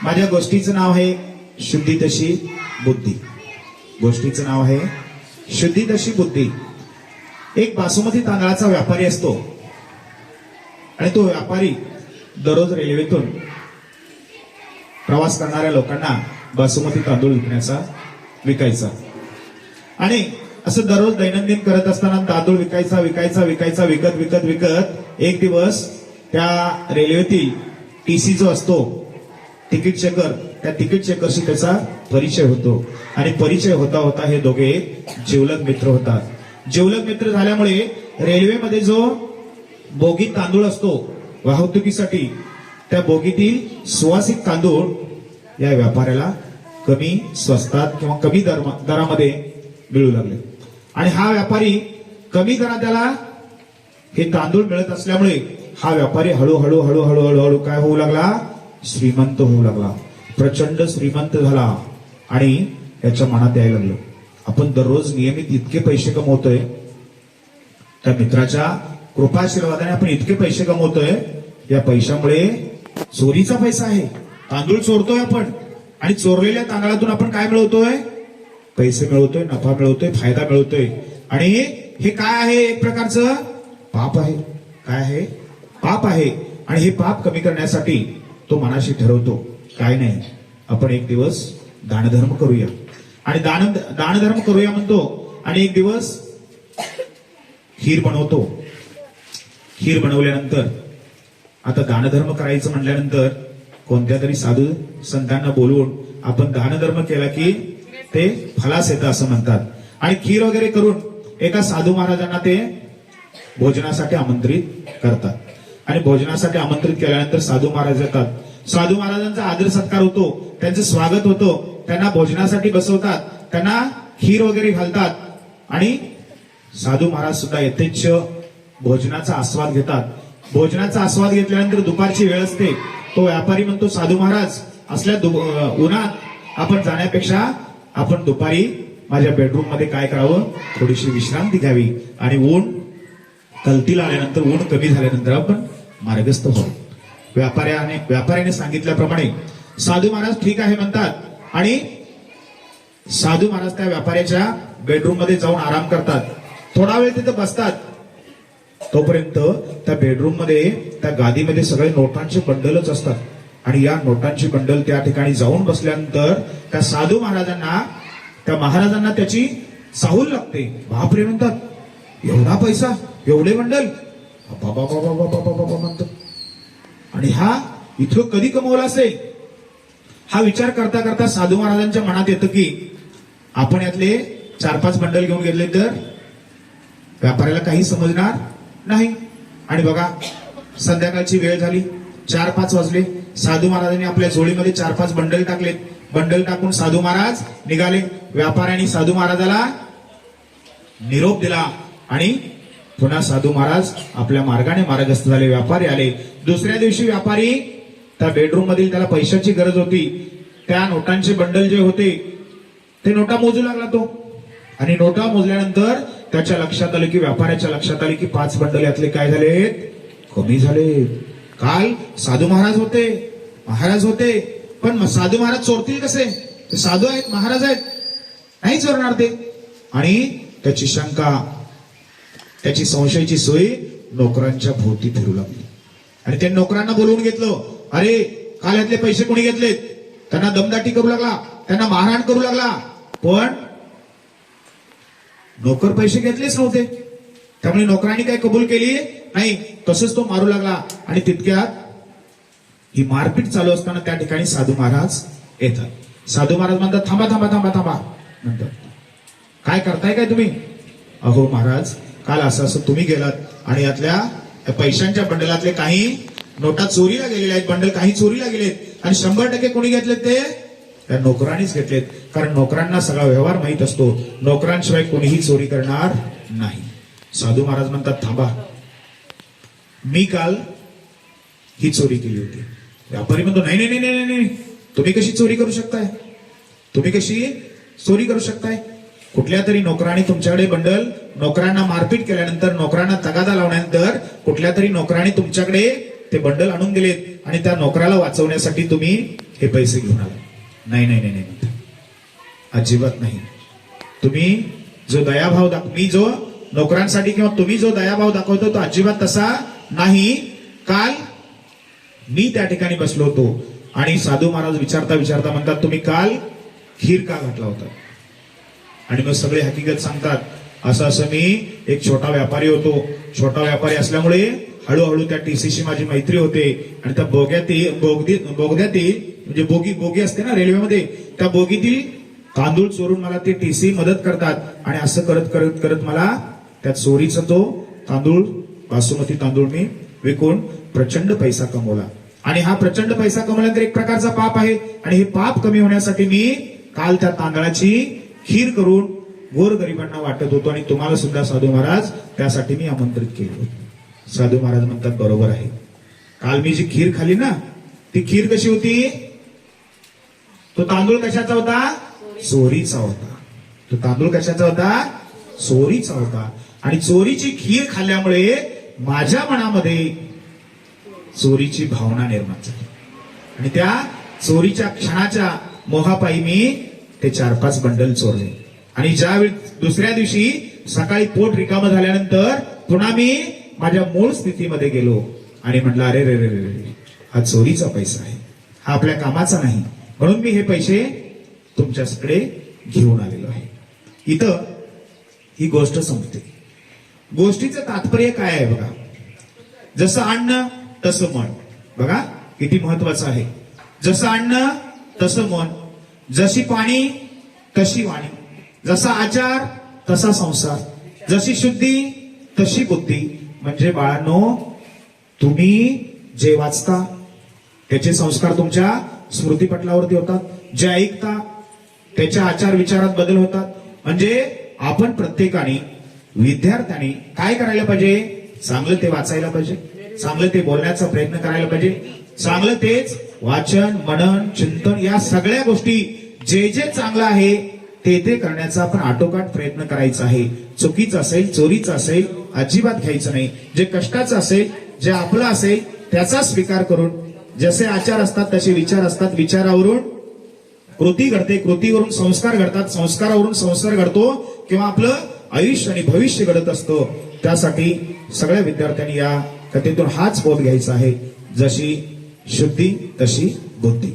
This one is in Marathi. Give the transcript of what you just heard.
माझ्या गोष्टीचं नाव आहे शुद्धी तशी बुद्धी. गोष्टीचं नाव आहे शुद्धी तशी बुद्धी. एक बासुमती तांदळाचा व्यापारी असतो आणि तो व्यापारी दररोज रेल्वेतून प्रवास करणाऱ्या लोकांना बासुमती तांदूळ विकायचा आणि असं दररोज दैनंदिन करत असताना तांदूळ विकायचा विकत एक दिवस त्या रेल्वेतील टीसी जो असतो तिकीट चेकर, त्या तिकीट चेकरशी त्याचा परिचय होतो आणि परिचय होता होता हे दोघे जिवलग मित्र होतात. जिवलग मित्र झाल्यामुळे रेल्वेमध्ये जो बोगीत तांदूळ असतो वाहतुकीसाठी, त्या बोगीतील सुवासिक तांदूळ या व्यापाऱ्याला कमी स्वस्तात किंवा कमी दरामध्ये मिळू लागले आणि हा व्यापारी कमी दरात त्याला हे तांदूळ मिळत असल्यामुळे हा व्यापारी हळूहळू काय होऊ लागला, श्रीमंत होऊ लागला, प्रचंड श्रीमंत झाला आणि याच्या मनात यायला लागलं आपण दररोज नियमित इतके पैसे कमवतोय, त्या मित्राच्या कृपाशीर्वादाने आपण इतके पैसे कमवतोय, या पैशामुळे चोरीचा पैसा आहे, तांदूळ चोरतोय आपण आणि चोरलेल्या तांदळातून आपण काय मिळवतोय, पैसे मिळवतोय, नफा मिळवतोय, फायदा मिळवतोय आणि हे काय आहे, एक प्रकारचं पाप आहे. काय आहे, पाप आहे. आणि हे पाप कमी करण्यासाठी तो मनाशी ठरवतो काय नाही, आपण एक दिवस दानधर्म करूया आणि दानधर्म करूया म्हणतो आणि एक दिवस खीर बनवतो. खीर बनवल्यानंतर आता दानधर्म करायचं म्हटल्यानंतर कोणत्या तरी साधू संतांना बोलवून आपण दानधर्म केला की ते फलास येतं असं म्हणतात आणि खीर वगैरे करून एका साधू महाराजांना ते भोजनासाठी आमंत्रित करतात आणि भोजनासाठी आमंत्रित केल्यानंतर साधू महाराज येतात. साधू महाराजांचा आदर सत्कार होतो, त्यांचं स्वागत होतं, त्यांना भोजनासाठी बसवतात, त्यांना खीर वगैरे घालतात आणि साधू महाराज सुद्धा यथेच्छ भोजनाचा आस्वाद घेतात. भोजनाचा आस्वाद घेतल्यानंतर दुपारची वेळ असते. तो व्यापारी म्हणतो, साधू महाराज असल्या उन्हात आपण जाण्यापेक्षा आपण दुपारी माझ्या बेडरूम मध्ये काय करावं, थोडीशी विश्रांती घ्यावी आणि ऊन कलतीला आल्यानंतर, ऊन कमी झाल्यानंतर आपण मार्गस्थ होऊ. व्यापाऱ्याने सांगितल्याप्रमाणे साधू महाराज ठीक आहे म्हणतात आणि साधू महाराज त्या व्यापाऱ्याच्या बेडरूम मध्ये जाऊन आराम करतात. थोडा वेळ तिथे बसतात. तोपर्यंत त्या बेडरूम मध्ये, त्या गादीमध्ये सगळे नोटांचे बंडलच असतात आणि या नोटांची बंडल त्या ठिकाणी जाऊन बसल्यानंतर त्या साधू महाराजांना, त्या महाराजांना त्याची चाहूल लागते. बापरे म्हणतात, एवढा पैसा, एवढे बंडल, बाबा म्हणतात आणि हा इथं कधी कमवला असेल. हा विचार करता करता साधू महाराजांच्या मनात येतं की आपण यातले 4-5 बंडल घेऊन गेले तर व्यापाऱ्याला काही समजणार नाही. आणि बघा संध्याकाळची वेळ झाली, 4-5 वाजले. साधू महाराजांनी आपल्या झोळीमध्ये 4-5 बंडल टाकलेत. बंडल टाकून साधू महाराज निघाले. व्यापाऱ्याने साधू महाराजाला निरोप दिला आणि पुन्हा साधू महाराज आपल्या मार्गाने मार्गस्थ झाले. व्यापारी आले. दुसऱ्या दिवशी व्यापारी त्या बेडरूम मधील, त्याला पैशाची गरज होती, त्या नोटांचे बंडल जे होते ते नोटा मोजू लागला तो आणि नोटा मोजल्यानंतर त्याच्या लक्षात आलं की, व्यापाऱ्याच्या लक्षात आले की 5 बंडल यातले काय झाले, कमी झाले. काल साधू महाराज होते पण साधू महाराज चोरतील कसे, ते साधू आहेत, महाराज आहेत, नाही चोरणार ते. आणि त्याची शंका, त्याची संशयाची सोय नोकरांच्या भोवती फिरू लागली आणि त्या नोकरांना बोलवून घेतलं. अरे काल यातले पैसे कोणी घेतलेत, त्यांना दमदाटी करू लागला, त्यांना मारहाण करू लागला. पण नोकर पैसे घेतलेच नव्हते, त्यामुळे नोकरांनी काय कबूल केली नाही. तसंच तो मारू लागला आणि तितक्यात ही मारपीट चालू असताना त्या ठिकाणी साधू महाराज येतात. साधू महाराज म्हणतात, थांबा थांबा थांबा थांबा म्हणतात, काय करताय काय तुम्ही. अहो महाराज, काल असं तुम्ही गेलात आणि यातल्या पैशांच्या बंडलातले काही नोटा चोरीला गेलेल्या आहेत, बंडल काही चोरीला गेलेत आणि 100% कोणी घेतलेत, ते त्या नोकरांनीच घेतलेत. कारण नोकरांना सगळा व्यवहार माहित असतो, नोकरांशिवाय कोणीही चोरी करणार नाही. साधू महाराज म्हणतात, थांबा, मी काल ही चोरी केली होती. व्यापारी म्हणतो, नाही नाही नाही नाही, तुम्ही कशी चोरी करू शकताय, तुम्ही कशी चोरी करू शकताय. कुठल्या तरी नोकरांनी तुमच्याकडे बंडल, नोकरांना मारपीट केल्यानंतर, नोकरांना तगादा लावल्यानंतर कुठल्या तरी नोकरांनी तुमच्याकडे ते बंडल आणून दिलेत आणि त्या नोकराला वाचवण्यासाठी तुम्ही हे पैसे घेऊन आला. नाही नाही नाही नाही म्हणतात. अजिबात नाही. तुम्ही जो दयाभाव मी जो नोकरांसाठी किंवा तुम्ही जो दयाभाव दाखवतो तो अजिबात तसा नाही. काल मी त्या ठिकाणी बसलो होतो आणि साधू महाराज विचारता विचारता म्हणतात, तुम्ही काल खीर का घातला होता? आणि मग सगळे हकीकत सांगतात. असं असं मी एक छोटा व्यापारी होतो. छोटा व्यापारी असल्यामुळे हळूहळू त्या टीसीशी माझी मैत्री होते आणि त्या बोगद्यातील म्हणजे बोगी असते ना रेल्वेमध्ये, त्या बोगीतील तांदूळ चोरून मला ते टीसी मदत करतात. आणि असं करत करत करत मला त्या चोरीचा तो तांदूळ, बासुमती तांदूळ मी विकून प्रचंड पैसा कमवला. आणि हा प्रचंड पैसा कमवल्यानंतर एक प्रकारचा पाप आहे. आणि हे पाप कमी होण्यासाठी मी काल त्या तांदळाची खीर करून गोरगरिबांना वाटत होतो. आणि तुम्हाला सुद्धा साधू महाराज त्यासाठी मी आमंत्रित केलं होतं. साधू महाराज म्हणतात, बरोबर आहे. काल मी जी खीर खाली ना, ती खीर कशी होती? तो तांदूळ कशाचा होता? चोरीचा होता. तो तांदूळ कशाचा होता? चोरीचा होता. आणि चोरीची खीर खाल्ल्यामुळे माझ्या मनामध्ये चोरीची भावना निर्माण झाली. आणि त्या चोरीच्या क्षणाच्या मोहापायी मी ते 4-5 बंडल चोरले. आणि ज्यावेळी दुसऱ्या दिवशी सकाळी पोट रिकामं झाल्यानंतर पुन्हा मी माझ्या मूळ स्थितीमध्ये गेलो आणि म्हटलं, अरे रे रे रे, हा चोरीचा पैसा आहे, हा आपल्या कामाचा नाही, म्हणून मी हे पैसे तुमच्याकडे घेऊन आलेलो आहे. इथं ही गोष्ट संपते. गोष्टीचं तात्पर्य काय आहे बघा. जसं अन्न तसं मन. बघा किती महत्वाचं आहे. जसं अन्न तसं मन, जशी पाणी तशी वाणी, जसा आचार तसा संसार, जशी शुद्धी तशी बुद्धी. म्हणजे बाळांनो, तुम्ही जे वाचता त्याचे संस्कार तुमच्या स्मृतीपटलावरती होतात. जे ऐकता त्याच्या आचार विचारात बदल होतात. म्हणजे आपण प्रत्येकाने विद्यार्थ्यांनी काय करायला पाहिजे? चांगलं ते वाचायला पाहिजे, चांगलं ते बोलण्याचा प्रयत्न करायला पाहिजे, चांगलं तेच वाचन मनन चिंतन या सगळ्या गोष्टी जे जे चांगलं आहे ते करण्याचा आपण आटोकाट प्रयत्न करायचा आहे. चुकीचं असेल, चोरीचं असेल, अजिबात घ्यायचं नाही. जे कष्टाचं असेल, जे आपलं असेल त्याचा स्वीकार करून, जसे आचार असतात तसे विचार असतात, विचारावरून कृती घडते, कृतीवरून संस्कार घडतात, संस्कारावरून संस्कार घडतो किंवा आपलं आयुष्य आणि भविष्य घडत असतं. त्यासाठी सगळ्या विद्यार्थ्यांनी या कथेतून हाच बोध घ्यायचा आहे. जशी शुद्धी तशी बुद्धी.